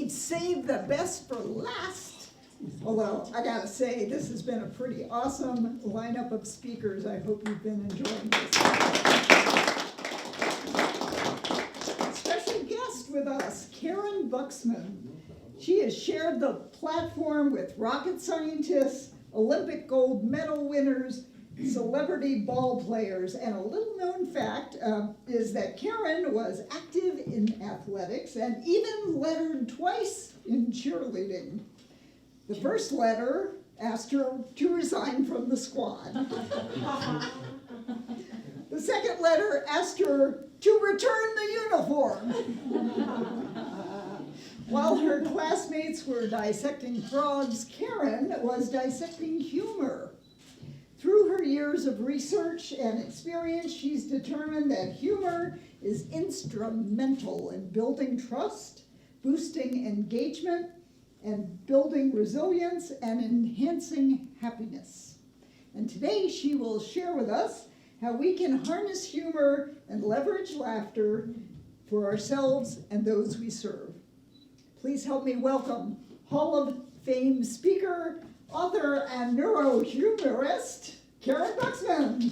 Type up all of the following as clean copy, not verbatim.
we'd save the best for last. Although, I gotta say, this has been a pretty awesome lineup of speakers. I hope you've been enjoying this. Special guest with us, Karyn Buxman. She has shared the platform with rocket scientists, Olympic gold medal winners, celebrity ball players, and a little known fact is that Karyn was active in athletics and even lettered twice in cheerleading. The first letter asked her to resign from the squad. The second letter asked her to return the uniform. While her classmates were dissecting frogs, Karyn was dissecting humor. Through her years of research and experience, she's determined that humor is instrumental in building trust, boosting engagement, and building resilience and enhancing happiness. And today she will share with us how we can harness humor and leverage laughter for ourselves and those we serve. Please help me welcome Hall of Fame speaker, author, and neurohumorist, Karyn Buxman.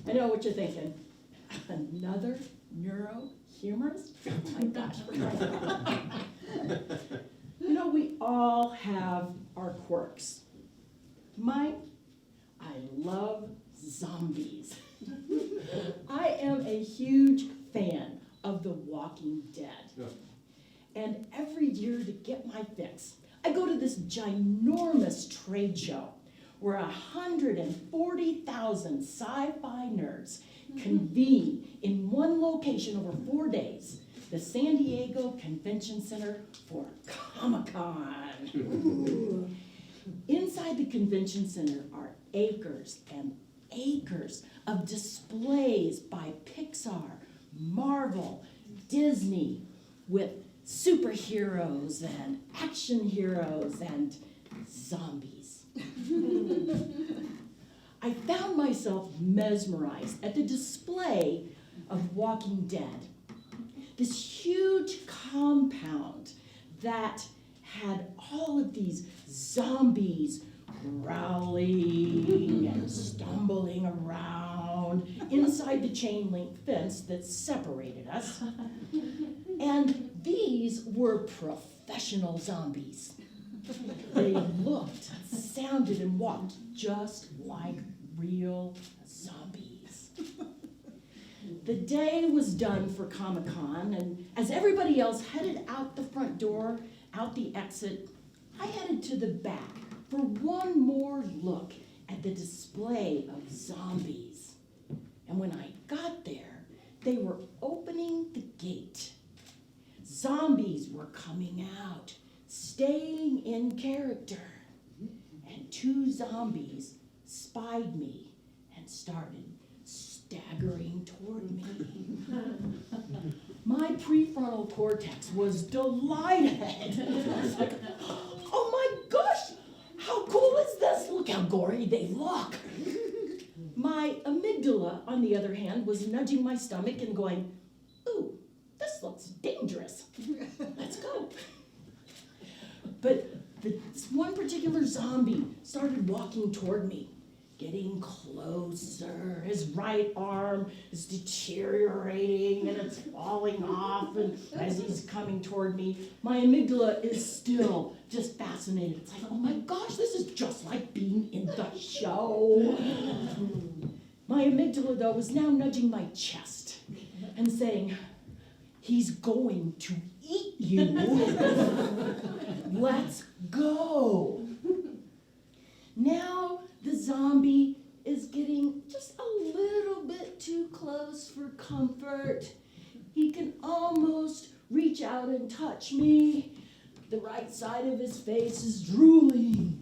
I know what you're thinking. Another neurohumorist? Oh my gosh. You know, we all have our quirks. Mine, I love zombies. I am a huge fan of The Walking Dead. Yeah. And every year to get my fix, I go to this ginormous trade show where 140,000 sci-fi nerds convene in one location over 4 days, the San Diego Convention Center for Comic-Con. Inside the convention center are acres and acres of displays by Pixar, Marvel, Disney, with superheroes and action heroes and zombies. I found myself mesmerized at the display of Walking Dead. This huge compound that had all of these zombies growling and stumbling around inside the chain link fence that separated us. And these were professional zombies. They looked, sounded, and walked just like real zombies. The day was done for Comic-Con, and as everybody else headed out the front door, out the exit, I headed to the back for one more look at the display of zombies. And when I got there, they were opening the gate. Zombies were coming out, staying in character. And 2 zombies spied me and started staggering toward me. My prefrontal cortex was delighted. I was like, oh my gosh, how cool is this? Look how gory they look. My amygdala, on the other hand, was nudging my stomach and going, ooh, this looks dangerous. Let's go. But this one particular zombie started walking toward me, getting closer. His right arm is deteriorating and it's falling off. And as he's coming toward me, my amygdala is still just fascinated. It's like, oh my gosh, this is just like being in the show. My amygdala, though, was now nudging my chest and saying, he's going to eat you. Let's go. Now the zombie is getting just a little bit too close for comfort. He can almost reach out and touch me. The right side of his face is drooling.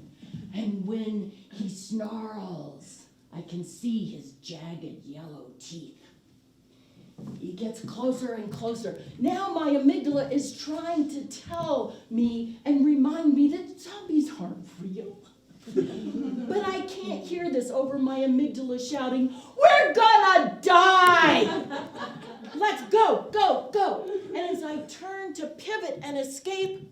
And when he snarls, I can see his jagged yellow teeth. He gets closer and closer. Now my amygdala is trying to tell me and remind me that zombies aren't real. But I can't hear this over my amygdala shouting, we're gonna die! die. Let's go, go, go. And as I turn to pivot and escape,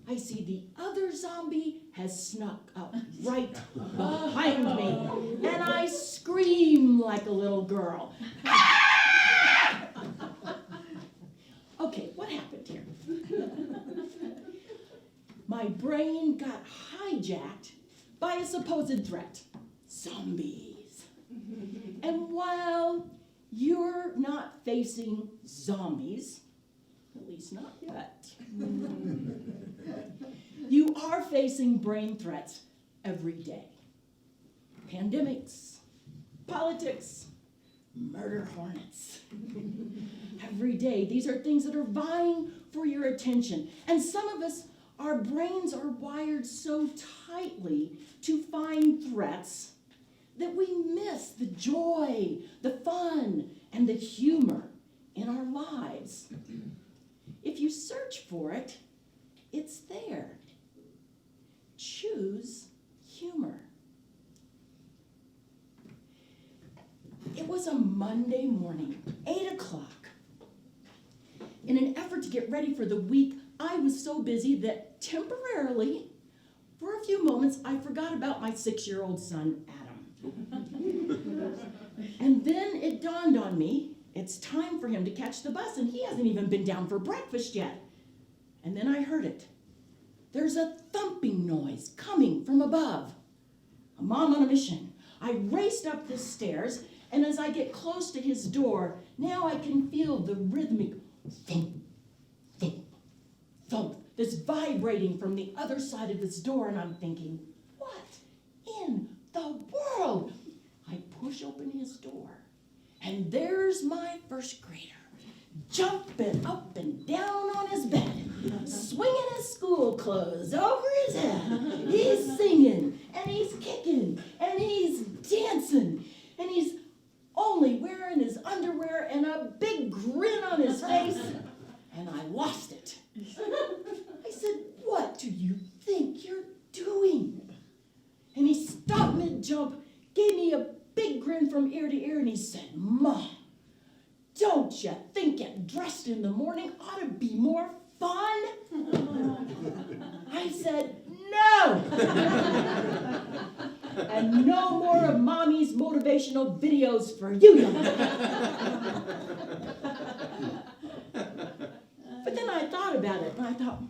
I see the other zombie has snuck up right behind me. And I scream like a little girl. Okay, what happened here? My brain got hijacked by a supposed threat. Zombies. And while you're not facing zombies, at least not yet, you are facing brain threats every day. Pandemics, politics, murder hornets. Every day, these are things that are vying for your attention. And some of us, our brains are wired so tightly to find threats that we miss the joy, the fun, and the humor in our lives. If you search for it, it's there. Choose humor. It was a Monday morning, 8 o'clock. In an effort to get ready for the week, I was so busy that temporarily, for a few moments, I forgot about my 6-year-old son, Adam. And then it dawned on me, it's time for him to catch the bus, and he hasn't even been down for breakfast yet. And then I heard it. There's a thumping noise coming from above. A mom on a mission. I raced up the stairs, and as I get close to his door, now I can feel the rhythmic thump, thump, thump that's vibrating from the other side of this door, and I'm thinking, what in the world? I push open his door, and there's my first grader, jumping up and down on his bed, swinging his school clothes over his head. He's singing, and he's kicking, and he's dancing, and he's only wearing his underwear and a big grin on his face, and I lost it. I said, what do you think you're doing? And he stopped mid-jump, gave me a big grin from ear to ear, and he said, Mom, don't you think getting dressed in the morning ought to be more fun? I said, no! And no more of Mommy's motivational videos for you. But then I thought about it, and I thought,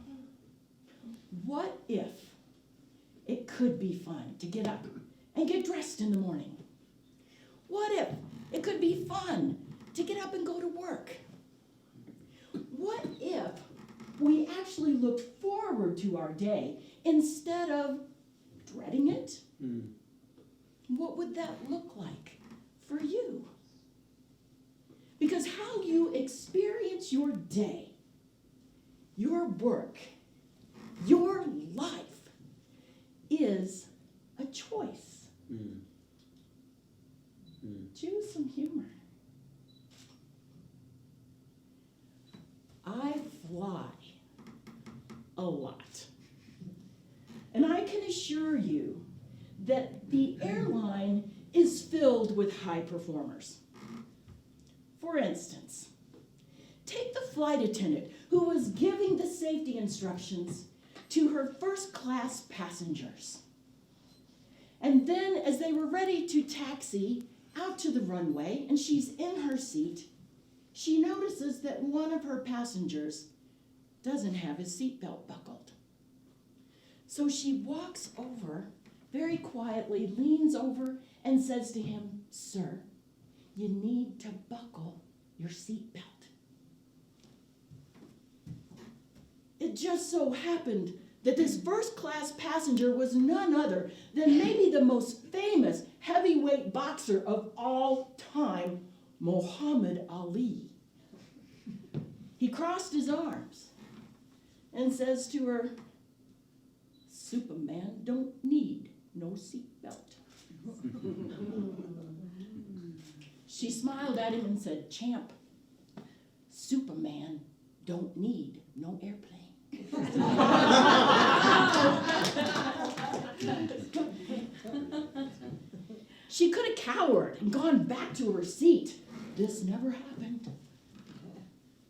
what if it could be fun to get up and get dressed in the morning? What if it could be fun to get up and go to work? What if we actually looked forward to our day instead of dreading it? What would that look like for you? Because how you experience your day, your work, your life is a choice. Choose some humor. I fly a lot. And I can assure you that the airline is filled with high performers. For instance, take the flight attendant who was giving the safety instructions to her first-class passengers. And then as they were ready to taxi out to the runway and she's in her seat, she notices that one of her passengers doesn't have his seatbelt buckled. So she walks over, very quietly leans over and says to him, Sir, you need to buckle your seatbelt. It just so happened that this first-class passenger was none other than maybe the most famous heavyweight boxer of all time, Muhammad Ali. He crossed his arms and says to her, Superman don't need no seatbelt. She smiled at him and said, Champ, Superman don't need no airplane. She could have cowered and gone back to her seat, this never happened.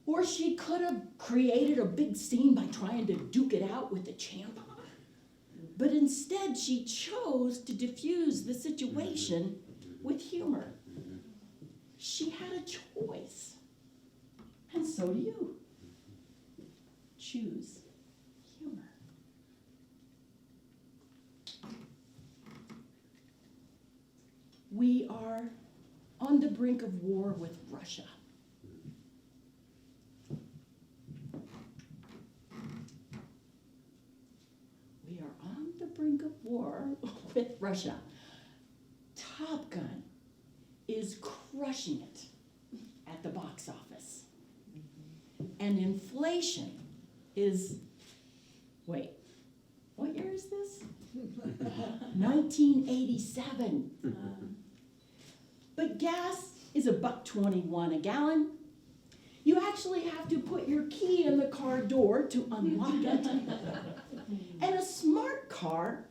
Or she could have created a big scene by trying to duke it out with the champ. But instead, she chose to diffuse the situation with humor. She had a choice. And so do you. Choose humor. We are on the brink of war with Russia. We are on the brink of war with Russia. Top Gun is crushing it at the box office. And inflation is, wait, what year is this? 1987. But gas is $1.21 a gallon. You actually have to put your key in the car door to unlock it. And a smart car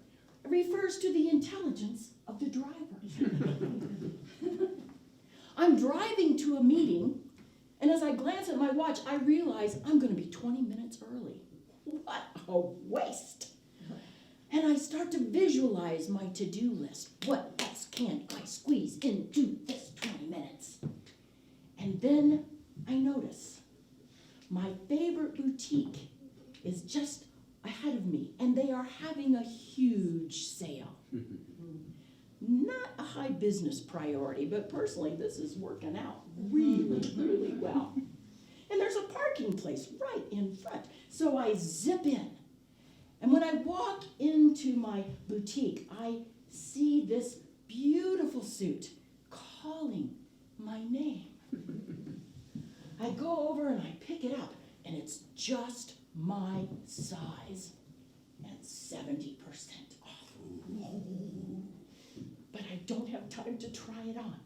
refers to the intelligence of the driver. I'm driving to a meeting, and as I glance at my watch, I realize I'm going to be 20 minutes early. What a waste. And I start to visualize my to-do list. What else can I squeeze into this 20 minutes? And then I notice my favorite boutique is just ahead of me, and they are having a huge sale. Not a high business priority, but personally, this is working out really, really well. And there's a parking place right in front. So I zip in. And when I walk into my boutique, I see this beautiful suit calling my name. I go over and I pick it up, and it's just my size and 70% off. But I don't have time to try it on.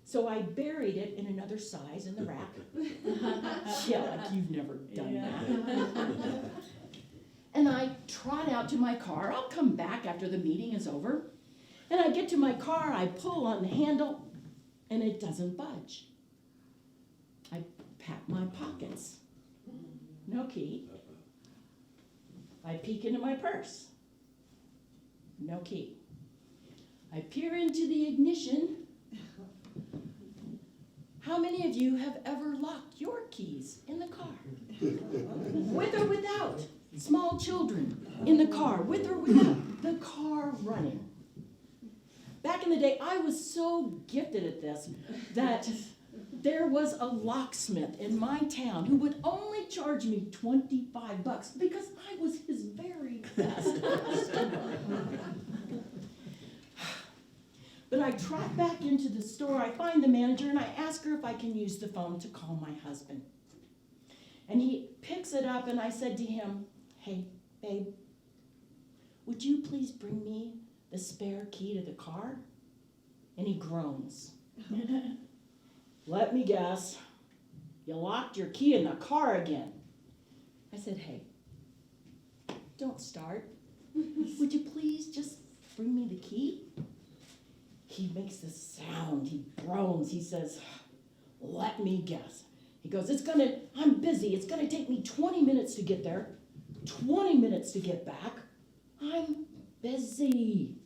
So I buried it in another size in the rack. Yeah, like you've never done that. And I trot out to my car. I'll come back after the meeting is over. And I get to my car, I pull on the handle, and it doesn't budge. I pat my pockets. No key. I peek into my purse. No key. I peer into the ignition. How many of you have ever locked your keys in the car? With or without? Small children in the car, with or without the car running. Back in the day, I was so gifted at this that there was a locksmith in my town who would only charge me $25 because I was his very best customer. But I trot back into the store, I find the manager, and I ask her if I can use the phone to call my husband. And he picks it up, and I said to him, "Hey, babe, would you please bring me the spare key to the car?" And he groans. "Let me guess, you locked your key in the car again." I said, "Hey, don't start. Would you please just bring me the key?" He makes this sound, he groans, he says, "Let me guess." He goes, "I'm busy, it's gonna take me 20 minutes to get there, 20 minutes to get back. I'm busy."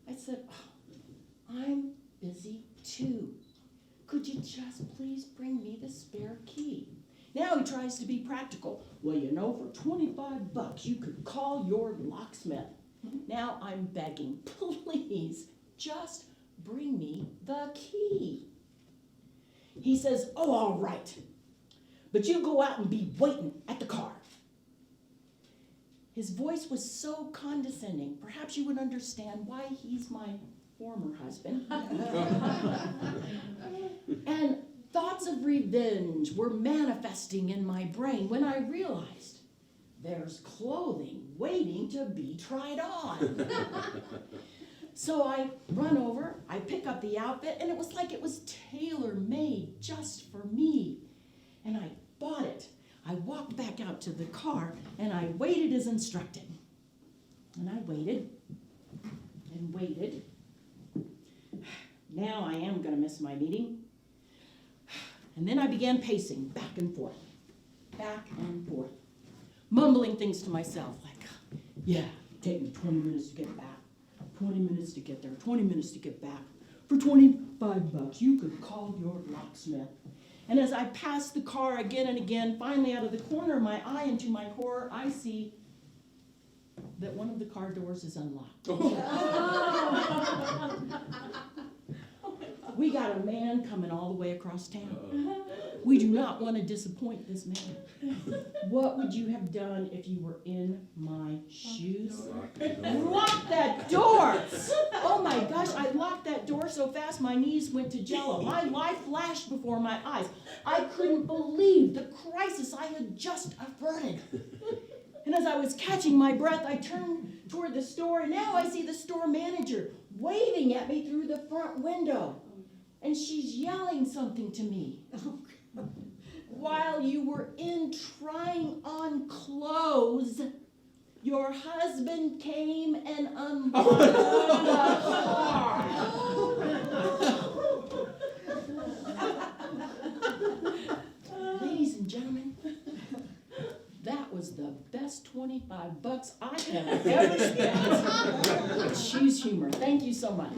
I said, "I'm busy too. Could you just please bring me the spare key?" Now he tries to be practical. "Well, you know, for $25, you could call your locksmith." Now I'm begging, "Please, just bring me the key." He says, "Oh, all right, but you go out and be waiting at the car." His voice was so condescending. Perhaps you would understand why he's my former husband. And thoughts of revenge were manifesting in my brain when I realized there's clothing waiting to be tried on. So I run over, I pick up the outfit, and it was like it was tailor-made just for me. And I bought it. I walked back out to the car, and I waited as instructed. And I waited, and waited. Now I am going to miss my meeting. And then I began pacing back and forth, mumbling things to myself like, yeah, take me 20 minutes to get back, 20 minutes to get there, 20 minutes to get back. For $25, you could call your locksmith. And as I passed the car again and again, finally out of the corner of my eye, and to my horror, I see that one of the car doors is unlocked. We got a man coming all the way across town. We do not want to disappoint this man. What would you have done if you were in my shoes? Lock that door! Oh my gosh, I locked that door so fast my knees went to jello. My life flashed before my eyes. I couldn't believe the crisis I had just averted. And as I was catching my breath, I turned toward the store, and now I see the store manager waving at me through the front window. And she's yelling something to me. While you were in trying on clothes, your husband came and unlocked the car. Ladies and gentlemen, that was the best $25 I have ever spent. Choose humor. Thank you so much.